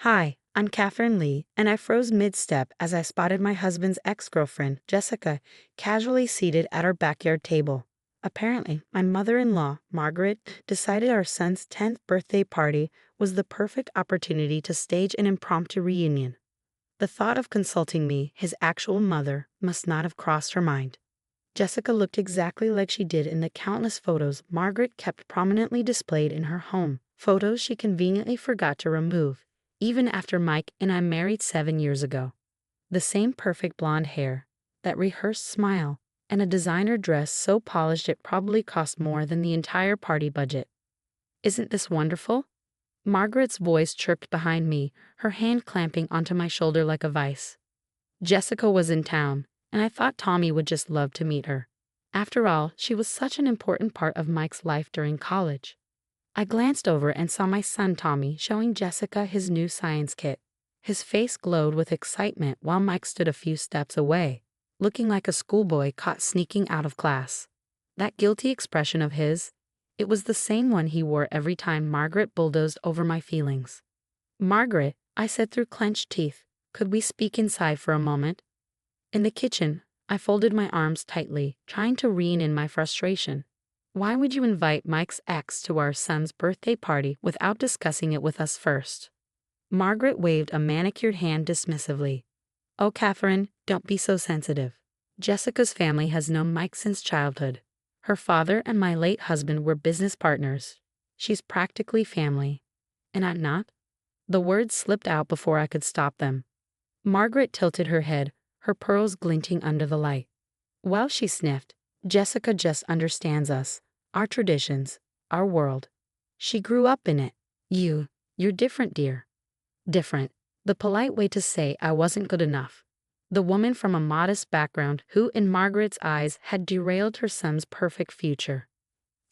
Hi, I'm Catherine Lee, and I froze mid-step as I spotted my husband's ex-girlfriend, Jessica, casually seated at our backyard table. Apparently, my mother-in-law, Margaret, decided our son's 10th birthday party was the perfect opportunity to stage an impromptu reunion. The thought of consulting me, his actual mother, must not have crossed her mind. Jessica looked exactly like she did in the countless photos Margaret kept prominently displayed in her home, photos she conveniently forgot to remove, even after Mike and I married 7 years ago. The same perfect blonde hair, that rehearsed smile, and a designer dress so polished it probably cost more than the entire party budget. Isn't this wonderful? Margaret's voice chirped behind me, her hand clamping onto my shoulder like a vice. Jessica was in town, and I thought Tommy would just love to meet her. After all, she was such an important part of Mike's life during college. I glanced over and saw my son Tommy showing Jessica his new science kit. His face glowed with excitement while Mike stood a few steps away, looking like a schoolboy caught sneaking out of class. That guilty expression of his, it was the same one he wore every time Margaret bulldozed over my feelings. "Margaret," I said through clenched teeth, "could we speak inside for a moment?" In the kitchen, I folded my arms tightly, trying to rein in my frustration. Why would you invite Mike's ex to our son's birthday party without discussing it with us first? Margaret waved a manicured hand dismissively. "Oh, Catherine, don't be so sensitive. Jessica's family has known Mike since childhood. Her father and my late husband were business partners. She's practically family. And I'm not." The words slipped out before I could stop them. Margaret tilted her head, her pearls glinting under the light. While she sniffed, "Jessica just understands us, our traditions, our world. She grew up in it. You're different, dear." Different. The polite way to say I wasn't good enough. The woman from a modest background who, in Margaret's eyes, had derailed her son's perfect future.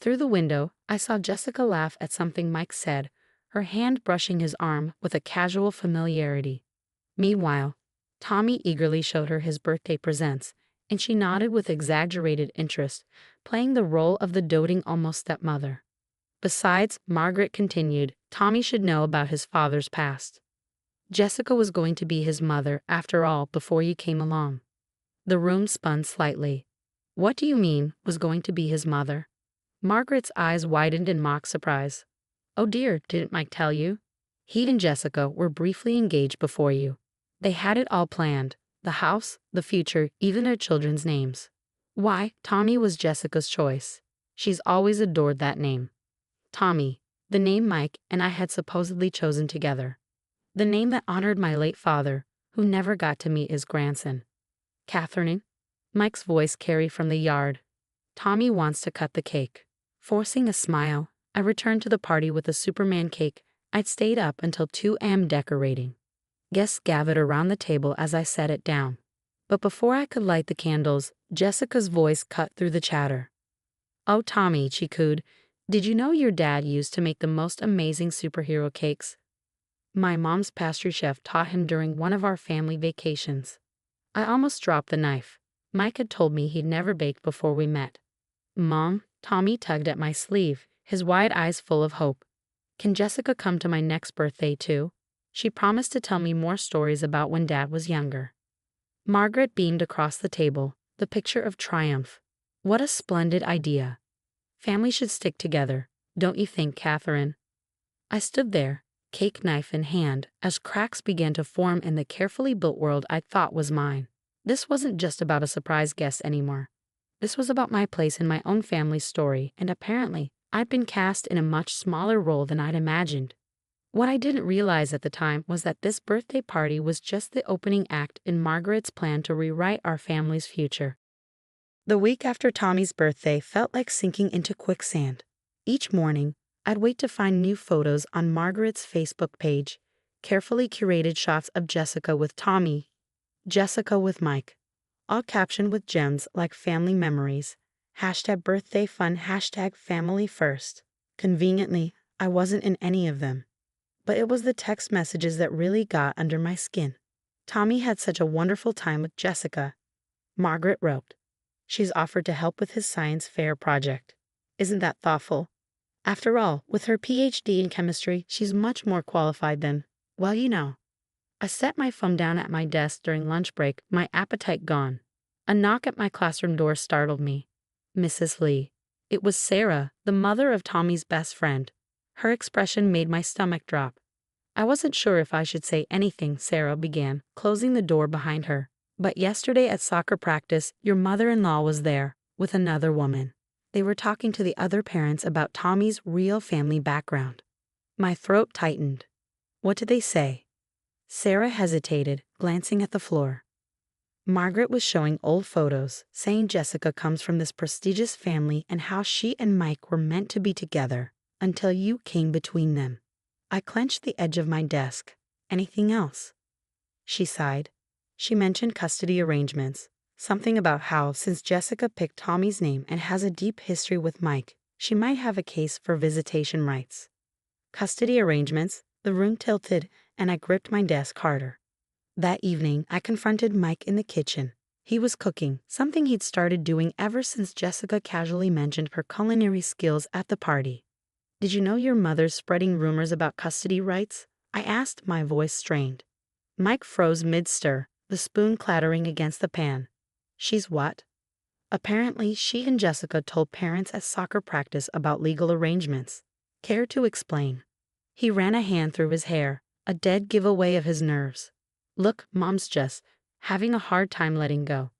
Through the window, I saw Jessica laugh at something Mike said, her hand brushing his arm with a casual familiarity. Meanwhile, Tommy eagerly showed her his birthday presents, and she nodded with exaggerated interest, playing the role of the doting almost stepmother. Besides, Margaret continued, Tommy should know about his father's past. Jessica was going to be his mother, after all, before you came along. The room spun slightly. "What do you mean, was going to be his mother?" Margaret's eyes widened in mock surprise. "Oh dear, didn't Mike tell you? He and Jessica were briefly engaged before you. They had it all planned, the house, the future, even their children's names. Why, Tommy was Jessica's choice. She's always adored that name. Tommy, the name Mike and I had supposedly chosen together. The name that honored my late father, who never got to meet his grandson. Catherine," Mike's voice carried from the yard. "Tommy wants to cut the cake." Forcing a smile, I returned to the party with a Superman cake I'd stayed up until 2 a.m. decorating. Guests gathered around the table as I set it down. But before I could light the candles, Jessica's voice cut through the chatter. "Oh, Tommy," she cooed, "did you know your dad used to make the most amazing superhero cakes? My mom's pastry chef taught him during one of our family vacations." I almost dropped the knife. Mike had told me he'd never baked before we met. "Mom," Tommy tugged at my sleeve, his wide eyes full of hope. "Can Jessica come to my next birthday too? She promised to tell me more stories about when Dad was younger." Margaret beamed across the table, the picture of triumph. "What a splendid idea. Families should stick together, don't you think, Catherine?" I stood there, cake knife in hand, as cracks began to form in the carefully built world I thought was mine. This wasn't just about a surprise guest anymore. This was about my place in my own family's story, and apparently, I'd been cast in a much smaller role than I'd imagined. What I didn't realize at the time was that this birthday party was just the opening act in Margaret's plan to rewrite our family's future. The week after Tommy's birthday felt like sinking into quicksand. Each morning, I'd wait to find new photos on Margaret's Facebook page, carefully curated shots of Jessica with Tommy, Jessica with Mike, all captioned with gems like family memories, #birthday fun, #family first. Conveniently, I wasn't in any of them. But it was the text messages that really got under my skin. "Tommy had such a wonderful time with Jessica," Margaret wrote. "She's offered to help with his science fair project. Isn't that thoughtful? After all, with her PhD in chemistry, she's much more qualified than, Well, I set my phone down at my desk during lunch break, my appetite gone. A knock at my classroom door startled me. Mrs. Lee. It was Sarah, the mother of Tommy's best friend. Her expression made my stomach drop. I wasn't sure if I should say anything, Sarah began, closing the door behind her. But yesterday at soccer practice, your mother-in-law was there, with another woman. They were talking to the other parents about Tommy's real family background. My throat tightened. What did they say? Sarah hesitated, glancing at the floor. Margaret was showing old photos, saying Jessica comes from this prestigious family and how she and Mike were meant to be together, until you came between them. I clenched the edge of my desk. Anything else? She sighed. She mentioned custody arrangements, something about how, since Jessica picked Tommy's name and has a deep history with Mike, she might have a case for visitation rights. Custody arrangements, the room tilted, and I gripped my desk harder. That evening, I confronted Mike in the kitchen. He was cooking, something he'd started doing ever since Jessica casually mentioned her culinary skills at the party. Did you know your mother's spreading rumors about custody rights? I asked, my voice strained. Mike froze mid-stir, the spoon clattering against the pan. She's what? Apparently, she and Jessica told parents at soccer practice about legal arrangements. Care to explain? He ran a hand through his hair, a dead giveaway of his nerves. Look, Mom's just having a hard time letting go.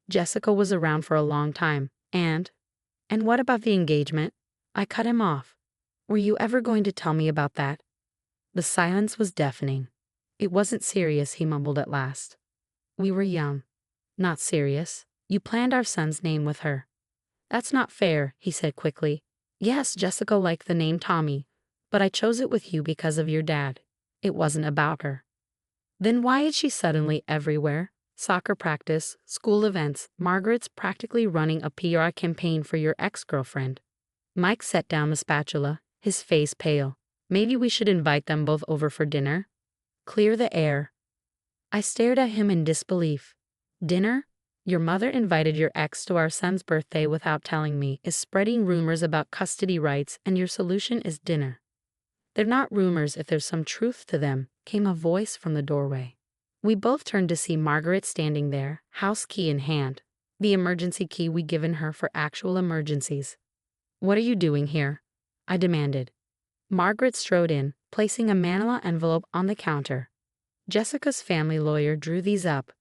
Jessica was around for a long time, and what about the engagement? I cut him off. Were you ever going to tell me about that? The silence was deafening. It wasn't serious, he mumbled at last. We were young. Not serious. You planned our son's name with her. That's not fair, he said quickly. Yes, Jessica liked the name Tommy, but I chose it with you because of your dad. It wasn't about her. Then why is she suddenly everywhere? Soccer practice, school events, Margaret's practically running a PR campaign for your ex-girlfriend. Mike set down the spatula, his face pale. Maybe we should invite them both over for dinner? Clear the air. I stared at him in disbelief. Dinner? Your mother invited your ex to our son's birthday without telling me, is spreading rumors about custody rights, and your solution is dinner. They're not rumors if there's some truth to them, came a voice from the doorway. We both turned to see Margaret standing there, house key in hand, the emergency key we'd given her for actual emergencies. What are you doing here? I demanded. Margaret strode in, placing a manila envelope on the counter. Jessica's family lawyer drew these up.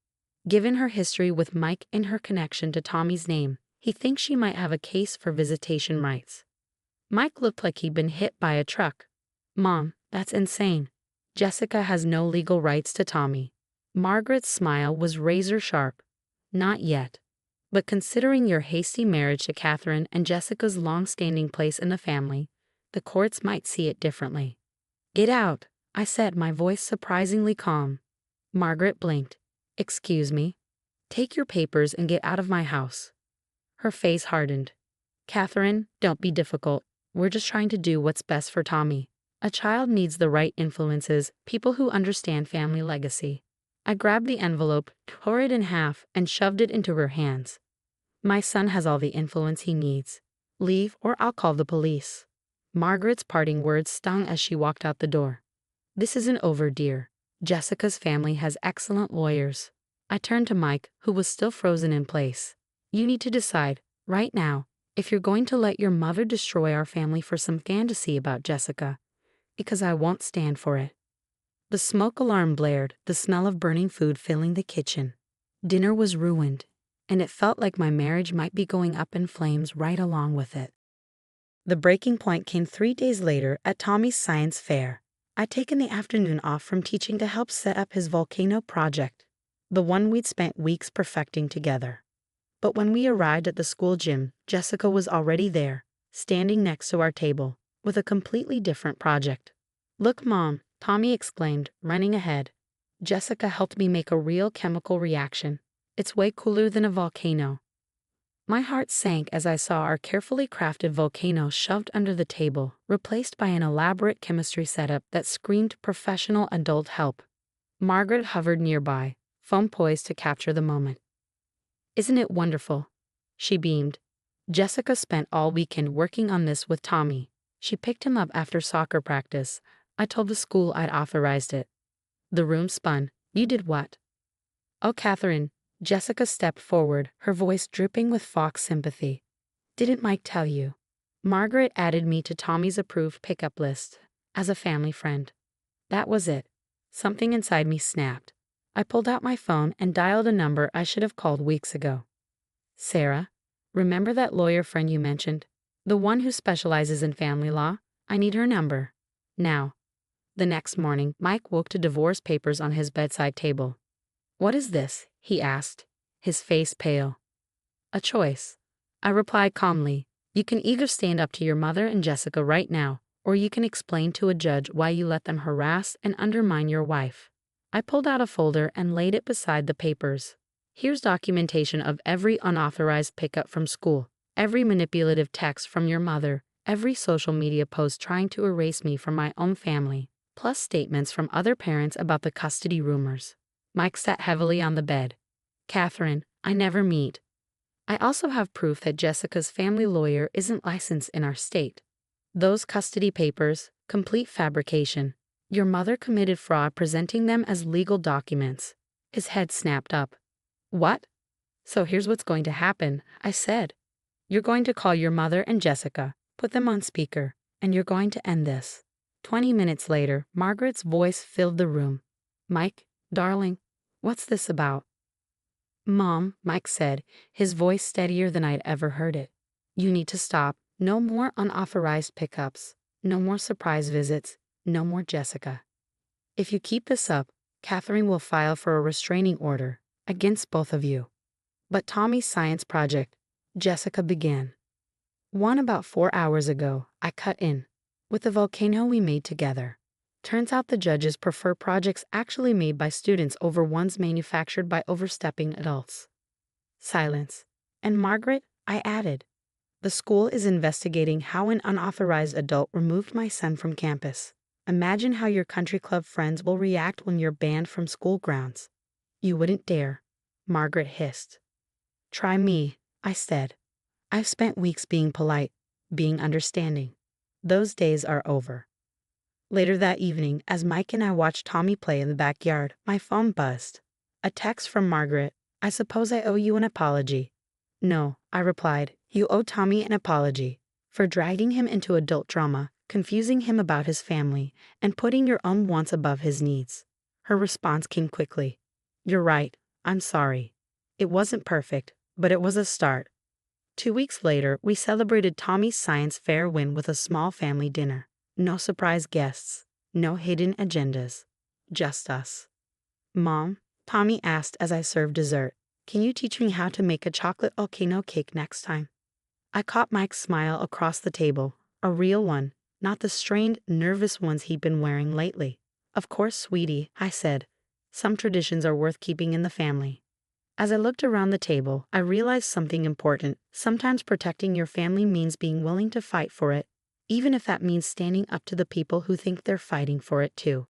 Given her history with Mike and her connection to Tommy's name, he thinks she might have a case for visitation rights. Mike looked like he'd been hit by a truck. Mom, that's insane. Jessica has no legal rights to Tommy. Margaret's smile was razor sharp. Not yet. But considering your hasty marriage to Catherine and Jessica's long-standing place in the family, the courts might see it differently. Get out, I said, my voice surprisingly calm. Margaret blinked. Excuse me. Take your papers and get out of my house. Her face hardened. Catherine, don't be difficult. We're just trying to do what's best for Tommy. A child needs the right influences, people who understand family legacy. I grabbed the envelope, tore it in half, and shoved it into her hands. My son has all the influence he needs. Leave or I'll call the police. Margaret's parting words stung as she walked out the door. This isn't over, dear. Jessica's family has excellent lawyers. I turned to Mike, who was still frozen in place. You need to decide, right now, if you're going to let your mother destroy our family for some fantasy about Jessica, because I won't stand for it. The smoke alarm blared, the smell of burning food filling the kitchen. Dinner was ruined, and it felt like my marriage might be going up in flames right along with it. The breaking point came 3 days later at Tommy's science fair. I'd taken the afternoon off from teaching to help set up his volcano project, the one we'd spent weeks perfecting together. But when we arrived at the school gym, Jessica was already there, standing next to our table, with a completely different project. Look, Mom, Tommy exclaimed, running ahead. Jessica helped me make a real chemical reaction. It's way cooler than a volcano. My heart sank as I saw our carefully crafted volcano shoved under the table, replaced by an elaborate chemistry setup that screamed professional adult help. Margaret hovered nearby, phone poised to capture the moment. Isn't it wonderful? She beamed. Jessica spent all weekend working on this with Tommy. She picked him up after soccer practice. I told the school I'd authorized it. The room spun. You did what? Oh, Catherine. Jessica stepped forward, her voice dripping with Fox sympathy. Didn't Mike tell you? Margaret added me to Tommy's approved pickup list as a family friend. That was it. Something inside me snapped. I pulled out my phone and dialed a number I should have called weeks ago. Sarah, remember that lawyer friend you mentioned? The one who specializes in family law? I need her number. Now. The next morning, Mike woke to divorce papers on his bedside table. What is this? He asked, his face pale. A choice. I replied calmly. You can either stand up to your mother and Jessica right now, or you can explain to a judge why you let them harass and undermine your wife. I pulled out a folder and laid it beside the papers. Here's documentation of every unauthorized pickup from school, every manipulative text from your mother, every social media post trying to erase me from my own family, plus statements from other parents about the custody rumors. Mike sat heavily on the bed. Catherine, I never meet. I also have proof that Jessica's family lawyer isn't licensed in our state. Those custody papers, complete fabrication. Your mother committed fraud presenting them as legal documents. His head snapped up. What? So here's what's going to happen, I said. You're going to call your mother and Jessica, put them on speaker, and you're going to end this. 20 minutes later, Margaret's voice filled the room. Mike, darling, what's this about? Mom, Mike said, his voice steadier than I'd ever heard it. You need to stop. No more unauthorized pickups. No more surprise visits. No more Jessica. If you keep this up, Catherine will file for a restraining order against both of you. But Tommy's science project, Jessica began. One about 4 hours ago, I cut in with the volcano we made together. Turns out the judges prefer projects actually made by students over ones manufactured by overstepping adults. Silence. And Margaret, I added. The school is investigating how an unauthorized adult removed my son from campus. Imagine how your country club friends will react when you're banned from school grounds. You wouldn't dare, Margaret hissed. Try me, I said. I've spent weeks being polite, being understanding. Those days are over. Later that evening, as Mike and I watched Tommy play in the backyard, my phone buzzed. A text from Margaret. I suppose I owe you an apology. No, I replied. You owe Tommy an apology for dragging him into adult drama, confusing him about his family, and putting your own wants above his needs. Her response came quickly. You're right. I'm sorry. It wasn't perfect, but it was a start. 2 weeks later, we celebrated Tommy's science fair win with a small family dinner. No surprise guests, no hidden agendas, just us. Mom, Tommy asked as I served dessert, can you teach me how to make a chocolate volcano cake next time? I caught Mike's smile across the table, a real one, not the strained, nervous ones he'd been wearing lately. Of course, sweetie, I said. Some traditions are worth keeping in the family. As I looked around the table, I realized something important. Sometimes protecting your family means being willing to fight for it, even if that means standing up to the people who think they're fighting for it too.